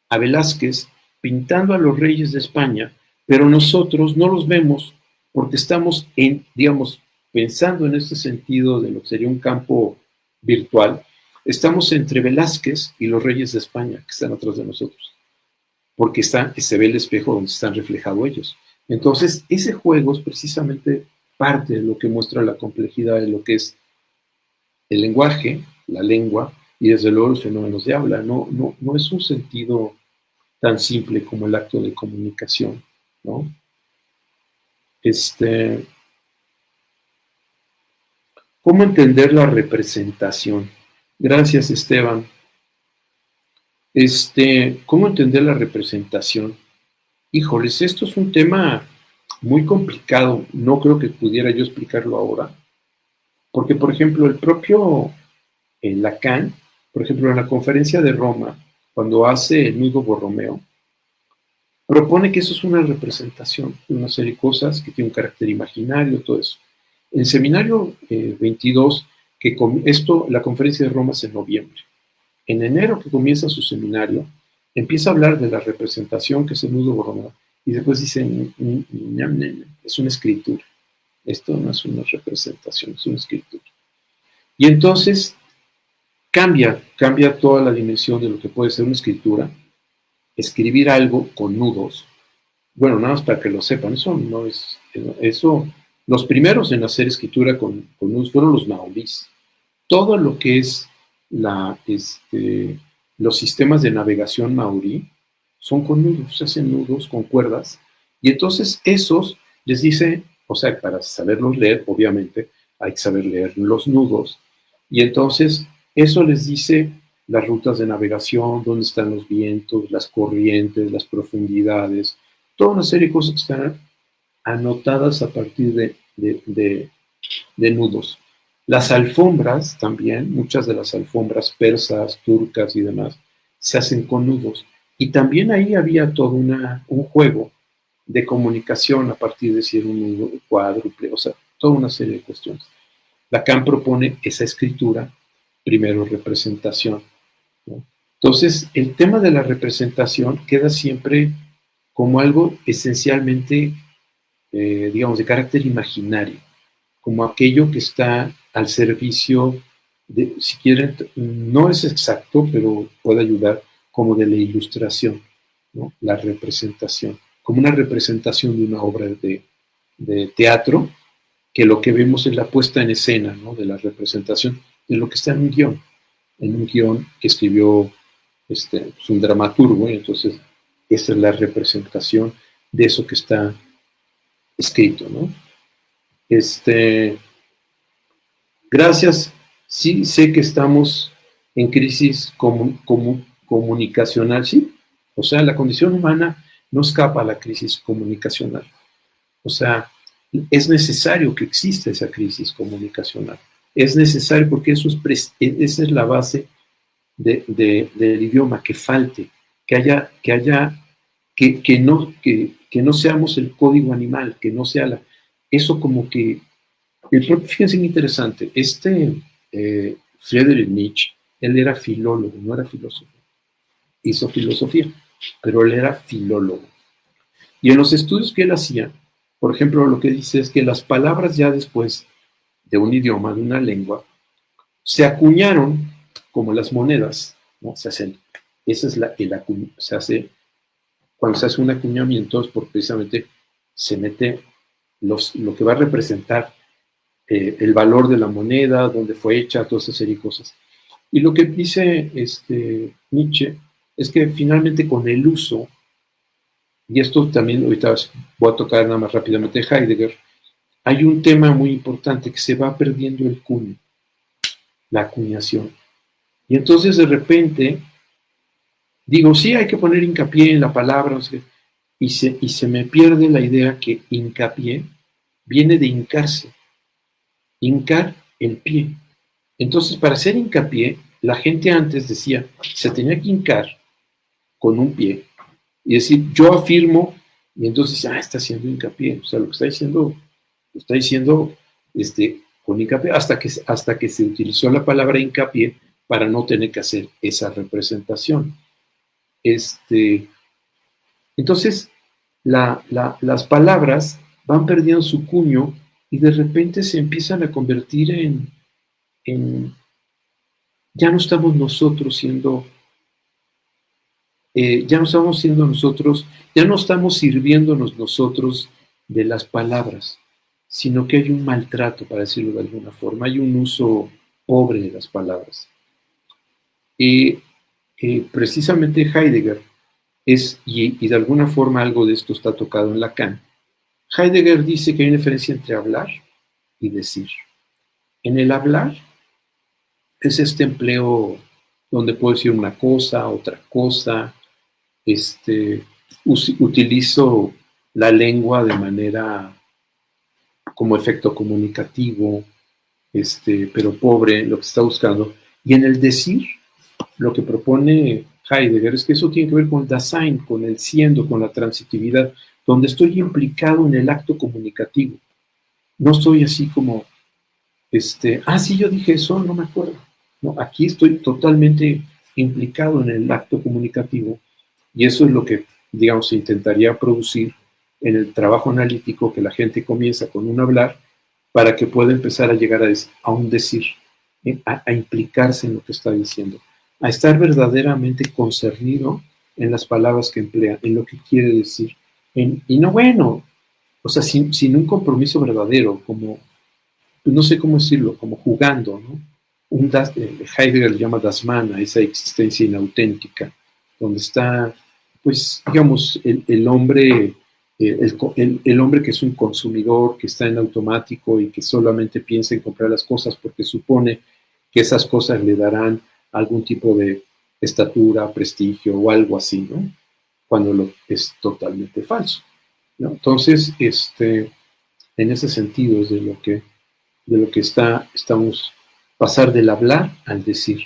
a Velázquez pintando a los reyes de España, pero nosotros no los vemos porque estamos digamos, pensando en este sentido de lo que sería un campo virtual, estamos entre Velázquez y los reyes de España que están atrás de nosotros, porque se ve el espejo donde están reflejados ellos. Entonces, ese juego es precisamente parte de lo que muestra la complejidad de lo que es el lenguaje, la lengua, y desde luego los fenómenos de habla. No es un sentido tan simple como el acto de comunicación, ¿no? ¿Cómo entender la representación? Gracias, Esteban. ¿Cómo entender la representación? Híjoles, esto es un tema muy complicado. No creo que pudiera yo explicarlo ahora. Porque, por ejemplo, el propio Lacan, por ejemplo, en la conferencia de Roma, cuando hace el nudo Borromeo, propone que eso es una representación de una serie de cosas que tiene un carácter imaginario, todo eso. En seminario 22, la conferencia de Roma es en noviembre. En enero, que comienza su seminario, empieza a hablar de la representación que es el nudo Borromeo, y después dice, es una escritura. Esto no es una representación, es una escritura. Y entonces cambia toda la dimensión de lo que puede ser una escritura, escribir algo con nudos. Bueno, nada más para que lo sepan, eso no es, los primeros en hacer escritura con nudos fueron los maorís. Todo lo que es los sistemas de navegación maorí son con nudos, se hacen nudos con cuerdas, y entonces esos les dice, o sea, para saberlos leer, obviamente, hay que saber leer los nudos, y entonces eso les dice las rutas de navegación, dónde están los vientos, las corrientes, las profundidades, toda una serie de cosas que están anotadas a partir de nudos. Las alfombras también, muchas de las alfombras persas, turcas y demás, se hacen con nudos. Y también ahí había todo un juego de comunicación a partir de si era un nudo cuádruple, o sea, toda una serie de cuestiones. Lacan propone esa escritura, primero representación, ¿no? Entonces, el tema de la representación queda siempre como algo esencialmente, digamos, de carácter imaginario, como aquello que está al servicio de, si quieren, no es exacto, pero puede ayudar, como de la ilustración, ¿no? La representación, como una representación de una obra de teatro, que lo que vemos es la puesta en escena, ¿no? De la representación de lo que está en un guión que escribió pues un dramaturgo, y entonces esa es la representación de eso que está escrito, ¿no? Gracias, sí sé que estamos en crisis comunicacional, sí. O sea, la condición humana no escapa a la crisis comunicacional. O sea, es necesario que exista esa crisis comunicacional. Es necesario porque esa es la base del idioma, que falte, que no seamos el código animal, que no sea eso como que, fíjense qué interesante, Friedrich Nietzsche, él era filólogo, no era filósofo, hizo filosofía, pero él era filólogo. Y en los estudios que él hacía, por ejemplo, lo que dice es que las palabras ya después de un idioma, de una lengua, se acuñaron como las monedas, ¿no? Se hacen, esa es se hace, cuando se hace un acuñamiento es porque precisamente se mete lo que va a representar el valor de la moneda, dónde fue hecha, toda esa serie de cosas. Y lo que dice Nietzsche es que finalmente con el uso, y esto también ahorita voy a tocar nada más rápidamente Heidegger, hay un tema muy importante, que se va perdiendo el cuño, la acuñación. Y entonces de repente digo, sí, hay que poner hincapié en la palabra, no sé, y se me pierde la idea que hincapié viene de hincarse, hincar el pie. Entonces, para hacer hincapié, la gente antes decía, se tenía que hincar con un pie y decir, yo afirmo, y entonces, está haciendo hincapié. O sea, lo que lo está diciendo con hincapié, hasta que se utilizó la palabra hincapié para no tener que hacer esa representación. Entonces, las palabras van perdiendo su cuño y de repente se empiezan a convertir en ya no estamos nosotros siendo, ya no estamos siendo nosotros, ya no estamos sirviéndonos nosotros de las palabras, sino que hay un maltrato, para decirlo de alguna forma, hay un uso pobre de las palabras. Y precisamente Heidegger y de alguna forma algo de esto está tocado en Lacan. Heidegger dice que hay una diferencia entre hablar y decir. En el hablar es este empleo donde puedo decir una cosa, otra cosa, utilizo la lengua de manera como efecto comunicativo, pero pobre, lo que está buscando. Y en el decir, lo que propone Heidegger es que eso tiene que ver con el Dasein, con el siendo, con la transitividad, donde estoy implicado en el acto comunicativo. No estoy así como, sí, yo dije eso, no me acuerdo. No, aquí estoy totalmente implicado en el acto comunicativo y eso es lo que, digamos, se intentaría producir en el trabajo analítico, que la gente comienza con un hablar para que pueda empezar a llegar a un decir, a implicarse en lo que está diciendo, a estar verdaderamente concernido en las palabras que emplea, en lo que quiere decir. Y no, bueno, o sea, sin un compromiso verdadero, como, no sé cómo decirlo, como jugando, ¿no? Heidegger le llama Das Man a esa existencia inauténtica, donde está, pues, digamos, el hombre, el hombre que es un consumidor, que está en automático y que solamente piensa en comprar las cosas porque supone que esas cosas le darán algún tipo de estatura, prestigio o algo así, ¿no? Cuando es totalmente falso, ¿no? Entonces, en ese sentido es de lo que estamos pasar del hablar al decir.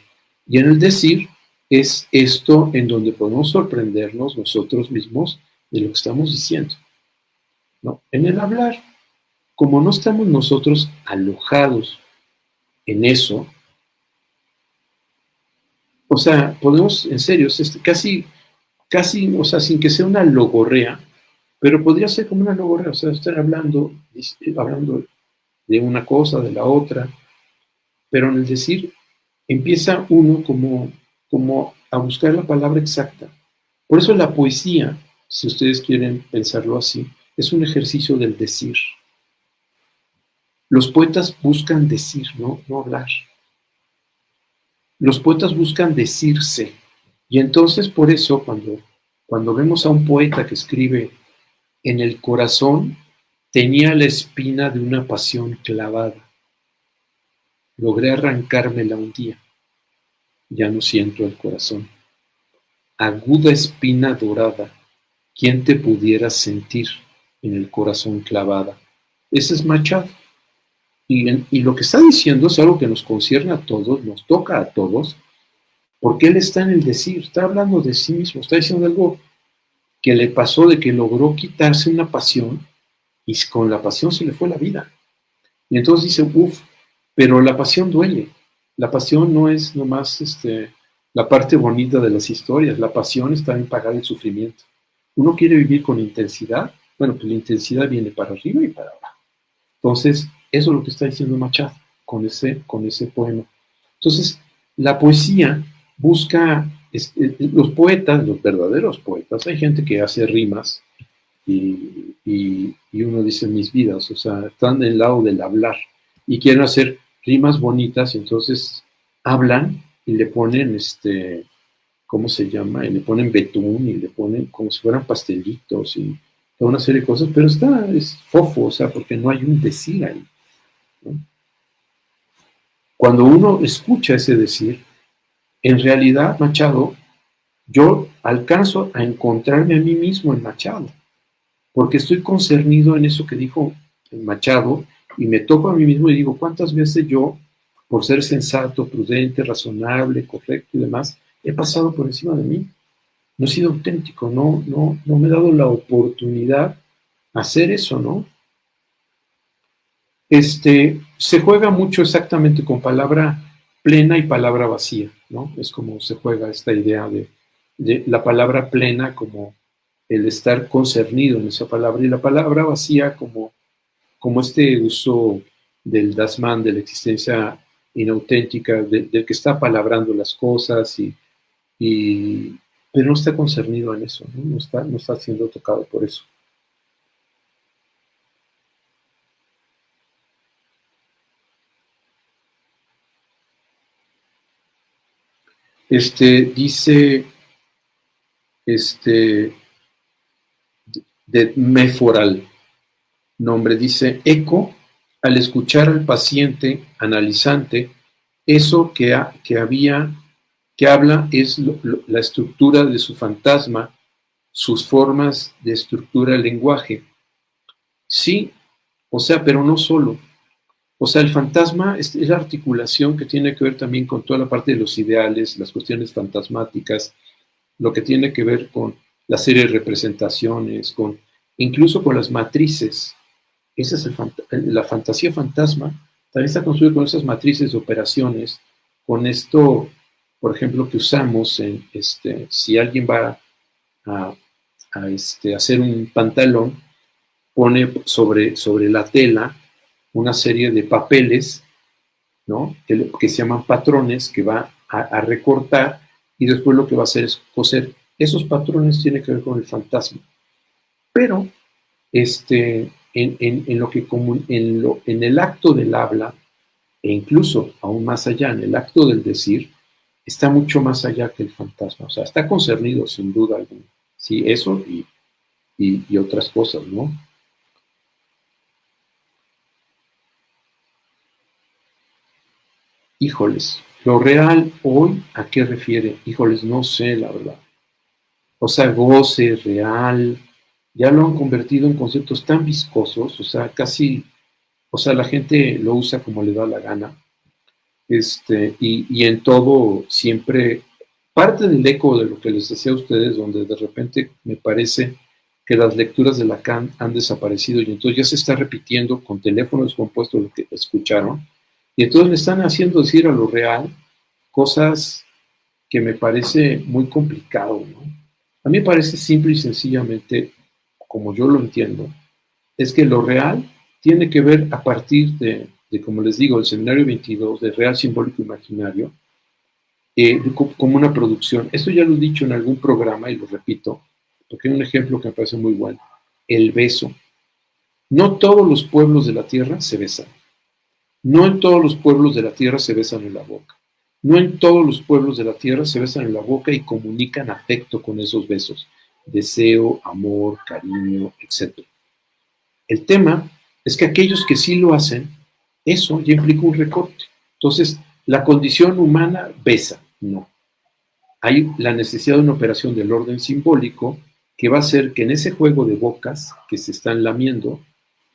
Y en el decir es esto en donde podemos sorprendernos nosotros mismos de lo que estamos diciendo, ¿no? En el hablar, como no estamos nosotros alojados en eso, o sea, podemos, en serio, casi, o sea, sin que sea una logorrea, pero podría ser como una logorrea, o sea, estar hablando de una cosa, de la otra, pero en el decir empieza uno como a buscar la palabra exacta. Por eso la poesía, si ustedes quieren pensarlo así, es un ejercicio del decir. Los poetas buscan decir, no hablar. Los poetas buscan decirse. Y entonces por eso cuando vemos a un poeta que escribe en el corazón, tenía la espina de una pasión clavada. Logré arrancármela un día. Ya no siento el corazón. Aguda espina dorada, ¿quién te pudiera sentir en el corazón clavada? Ese es Machado. Y lo que está diciendo es algo que nos concierne a todos, nos toca a todos, porque él está en el decir, está hablando de sí mismo, está diciendo algo que le pasó de que logró quitarse una pasión y con la pasión se le fue la vida. Y entonces dice, uff, pero la pasión duele. La pasión no es nomás la parte bonita de las historias, la pasión está en pagar el sufrimiento. Uno quiere vivir con intensidad, bueno, pues la intensidad viene para arriba y para abajo. Entonces, eso es lo que está diciendo Machado con ese poema. Entonces, la poesía busca, los poetas, los verdaderos poetas, hay gente que hace rimas y uno dice mis vidas, o sea, están del lado del hablar y quieren hacer rimas bonitas y entonces hablan y le ponen ¿cómo se llama? Y le ponen betún y le ponen como si fueran pastelitos y toda una serie de cosas, pero es fofo, o sea, porque no hay un decir ahí, ¿no? Cuando uno escucha ese decir, en realidad Machado, yo alcanzo a encontrarme a mí mismo en Machado, porque estoy concernido en eso que dijo Machado y me toco a mí mismo y digo, ¿cuántas veces yo, por ser sensato, prudente, razonable, correcto y demás, he pasado por encima de mí? No he sido auténtico, no me he dado la oportunidad a hacer eso, ¿no? Se juega mucho exactamente con palabra plena y palabra vacía, ¿no? Es como se juega esta idea de la palabra plena como el estar concernido en esa palabra y la palabra vacía como este uso del dasman, de la existencia inauténtica, del que está palabrando las cosas, y, pero no está concernido en eso, ¿no? No está siendo tocado por eso. Dice, este, de Meforal, nombre, dice, eco, al escuchar al paciente analizante, eso que habla es la estructura de su fantasma, sus formas de estructura del lenguaje. Sí, o sea, pero no solo. O sea, el fantasma es la articulación que tiene que ver también con toda la parte de los ideales, las cuestiones fantasmáticas, lo que tiene que ver con la serie de representaciones, incluso con las matrices. Esa es la fantasía fantasma, también está construida con esas matrices de operaciones, con esto, por ejemplo, que usamos si alguien va a, hacer un pantalón, pone sobre la tela una serie de papeles, ¿no? Que se llaman patrones, que va a recortar y después lo que va a hacer es coser. Esos patrones tienen que ver con el fantasma. Pero en el acto del habla, e incluso aún más allá, en el acto del decir, está mucho más allá que el fantasma. O sea, está concernido sin duda alguna. Sí, eso y otras cosas, ¿no? Híjoles, lo real hoy, ¿a qué refiere? Híjoles, no sé, la verdad. O sea, goce, real, ya lo han convertido en conceptos tan viscosos, o sea, casi, o sea, la gente lo usa como le da la gana, y en todo siempre, parte del eco de lo que les decía a ustedes, donde de repente me parece que las lecturas de Lacan han desaparecido y entonces ya se está repitiendo con teléfono descompuesto lo que escucharon y entonces le están haciendo decir a lo real cosas que me parece muy complicado, ¿no? A mí me parece simple y sencillamente, como yo lo entiendo, es que lo real tiene que ver a partir de como les digo, el seminario 22, de real, simbólico, imaginario, como una producción. Esto ya lo he dicho en algún programa y lo repito, porque hay un ejemplo que me parece muy bueno. El beso. No todos los pueblos de la tierra se besan. No en todos los pueblos de la tierra se besan en la boca. No en todos los pueblos de la tierra se besan en la boca y comunican afecto con esos besos. Deseo, amor, cariño, etc. El tema es que aquellos que sí lo hacen, eso ya implica un recorte. Entonces, la condición humana besa, no. Hay la necesidad de una operación del orden simbólico que va a hacer que en ese juego de bocas que se están lamiendo,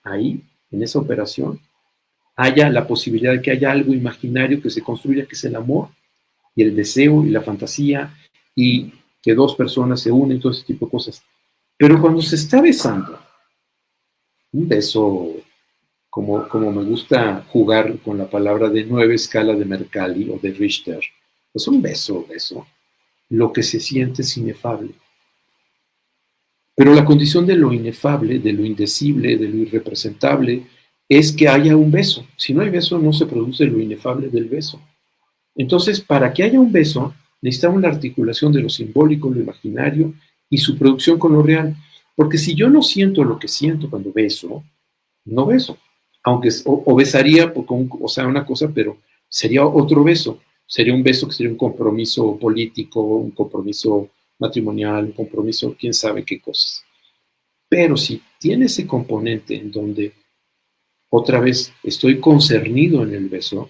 ahí, en esa operación, haya la posibilidad de que haya algo imaginario que se construya, que es el amor y el deseo y la fantasía y que dos personas se unen, todo ese tipo de cosas. Pero cuando se está besando, un beso, como me gusta jugar con la palabra de 9 escala de Mercalli o de Richter, es un beso. Lo que se siente es inefable. Pero la condición de lo inefable, de lo indecible, de lo irrepresentable, es que haya un beso. Si no hay beso, no se produce lo inefable del beso. Entonces, para que haya un beso, necesitamos la articulación de lo simbólico, lo imaginario y su producción con lo real. Porque si yo no siento lo que siento cuando beso, no beso. Aunque, o besaría, o sea, una cosa, pero sería otro beso. Sería un beso que sería un compromiso político, un compromiso matrimonial, un compromiso, quién sabe qué cosas. Pero si tiene ese componente en donde otra vez estoy concernido en el beso,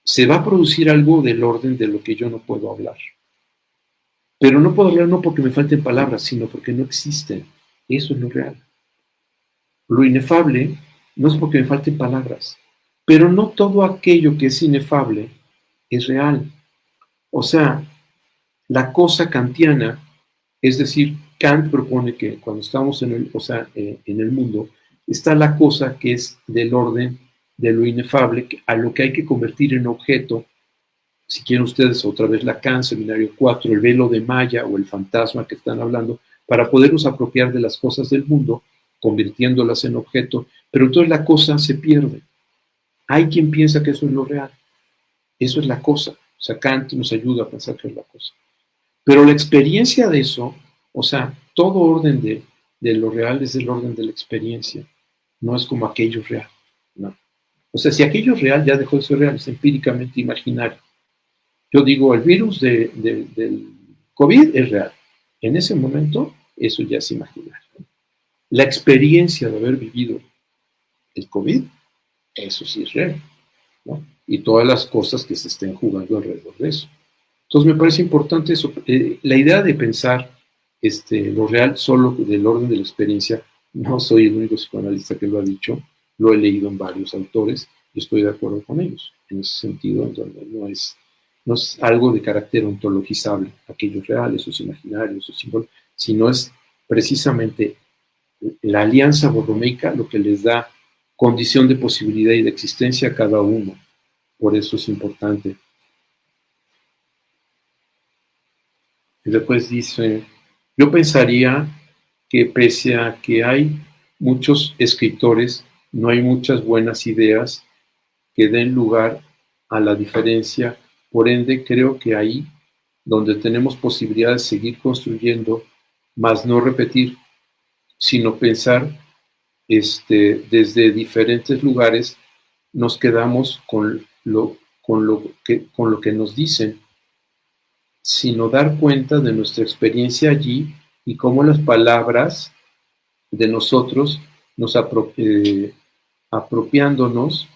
se va a producir algo del orden de lo que yo no puedo hablar. Pero no puedo hablar no porque me falten palabras, sino porque no existen. Eso es lo real. Lo inefable no es porque me falten palabras, pero no todo aquello que es inefable es real. O sea, la cosa kantiana, es decir, Kant propone que cuando estamos en el, o sea, en el mundo, está la cosa que es del orden de lo inefable, a lo que hay que convertir en objeto. Si quieren ustedes, otra vez Lacan, seminario 4, el velo de Maya o el fantasma que están hablando, para podernos apropiar de las cosas del mundo, convirtiéndolas en objeto, pero entonces la cosa se pierde. Hay quien piensa que eso es lo real. Eso es la cosa. O sea, Kant nos ayuda a pensar que es la cosa. Pero la experiencia de eso, o sea, todo orden de lo real es el orden de la experiencia. No es como aquello real. No. O sea, si aquello es real, ya dejó de ser real, es empíricamente imaginario. Yo digo, el virus del COVID es real. En ese momento, eso ya es imaginario. La experiencia de haber vivido el COVID, eso sí es real, ¿no? Y todas las cosas que se estén jugando alrededor de eso. Entonces me parece importante eso. La idea de pensar lo real solo del orden de la experiencia, no soy el único psicoanalista que lo ha dicho, lo he leído en varios autores y estoy de acuerdo con ellos, en ese sentido, en donde no es algo de carácter ontologizable, aquellos reales, sus imaginarios, sus símbolos, sino es precisamente la alianza borromeica lo que les da condición de posibilidad y de existencia a cada uno. Por eso es importante. Y después dice, yo pensaría que pese a que hay muchos escritores, no hay muchas buenas ideas que den lugar a la diferencia. Por ende, creo que ahí donde tenemos posibilidad de seguir construyendo, más no repetir, sino pensar desde diferentes lugares, nos quedamos con lo que nos dicen, sino dar cuenta de nuestra experiencia allí y cómo las palabras de nosotros nos apropiándonos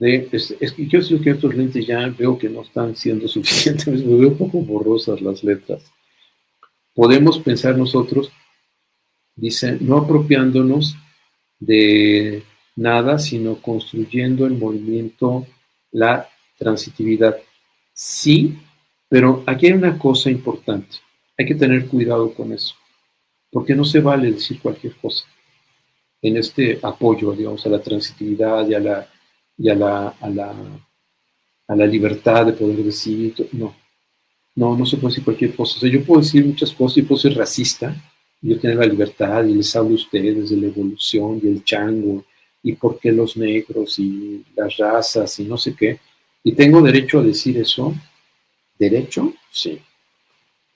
es que yo sé que estos lentes ya veo que no están siendo suficientes, me veo un poco borrosas las letras. Podemos pensar nosotros, dice, no apropiándonos de nada, sino construyendo el movimiento, la transitividad. Sí, pero aquí hay una cosa importante. Hay que tener cuidado con eso. porque no se vale decir cualquier cosa en este apoyo, digamos, a la transitividad y a la libertad de poder decir, no se puede decir cualquier cosa. O sea, yo puedo decir muchas cosas y puedo ser racista, y yo tener la libertad y les hablo a ustedes de la evolución y el chango y por qué los negros y las razas y no sé qué. Y tengo derecho a decir eso. ¿Derecho? Sí.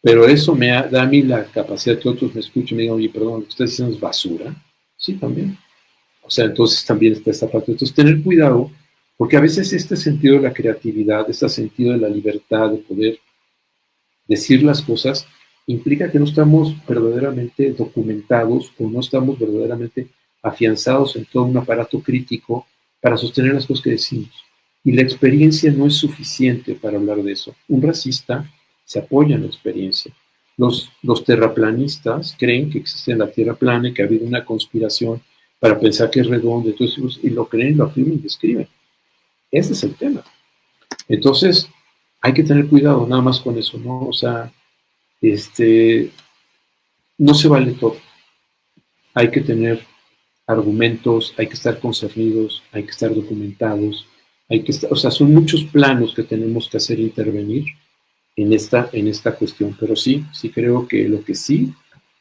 Pero eso da a mí la capacidad que otros me escuchen y me digan, oye, perdón, lo que estás diciendo es basura. Sí, también. O sea, entonces también está esta parte. Entonces, tener cuidado, porque a veces este sentido de la creatividad, este sentido de la libertad, de poder decir las cosas, implica que no estamos verdaderamente documentados o no estamos verdaderamente afianzados en todo un aparato crítico para sostener las cosas que decimos. Y la experiencia no es suficiente para hablar de eso. Un racista se apoya en la experiencia. Los terraplanistas creen que existe la Tierra plana y que ha habido una conspiración para pensar que es redonda, y lo creen, lo afirman y lo escriben. Ese es el tema. Entonces, hay que tener cuidado nada más con eso, ¿no? O sea, no se vale todo. Hay que tener argumentos, hay que estar concernidos, hay que estar documentados, o sea, son muchos planos que tenemos que hacer intervenir en esta cuestión. Pero sí creo que lo que sí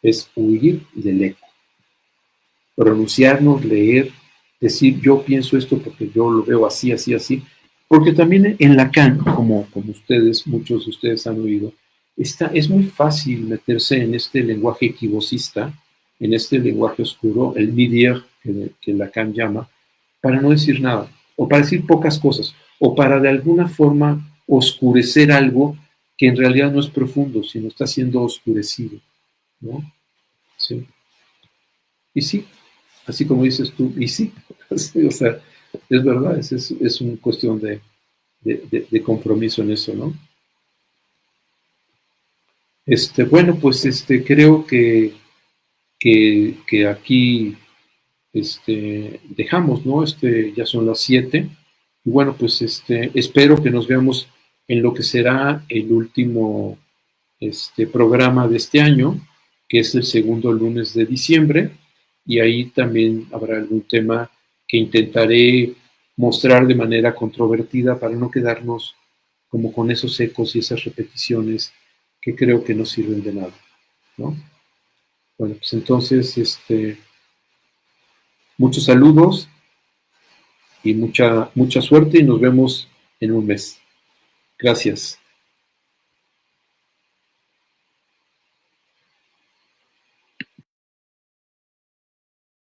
es huir del eco. Pronunciarnos, leer, decir yo pienso esto porque yo lo veo así, así, así. Porque también en Lacan, como ustedes, muchos de ustedes han oído, es muy fácil meterse en este lenguaje equivocista, en este lenguaje oscuro, el midier que Lacan llama, para no decir nada, o para decir pocas cosas, o para de alguna forma oscurecer algo que en realidad no es profundo, sino está siendo oscurecido, ¿no? Sí. Y sí, así como dices tú, y sí, sí, o sea, es verdad, es una cuestión de compromiso en eso, ¿no? Bueno, pues creo que aquí dejamos, ¿no? Ya son las 7. Y bueno, pues espero que nos veamos en lo que será el último programa de este año, que es el segundo lunes de diciembre, y ahí también habrá algún tema que intentaré mostrar de manera controvertida para no quedarnos como con esos ecos y esas repeticiones que creo que no sirven de nada, ¿no? Bueno, pues entonces, muchos saludos y mucha suerte y nos vemos en un mes. Gracias.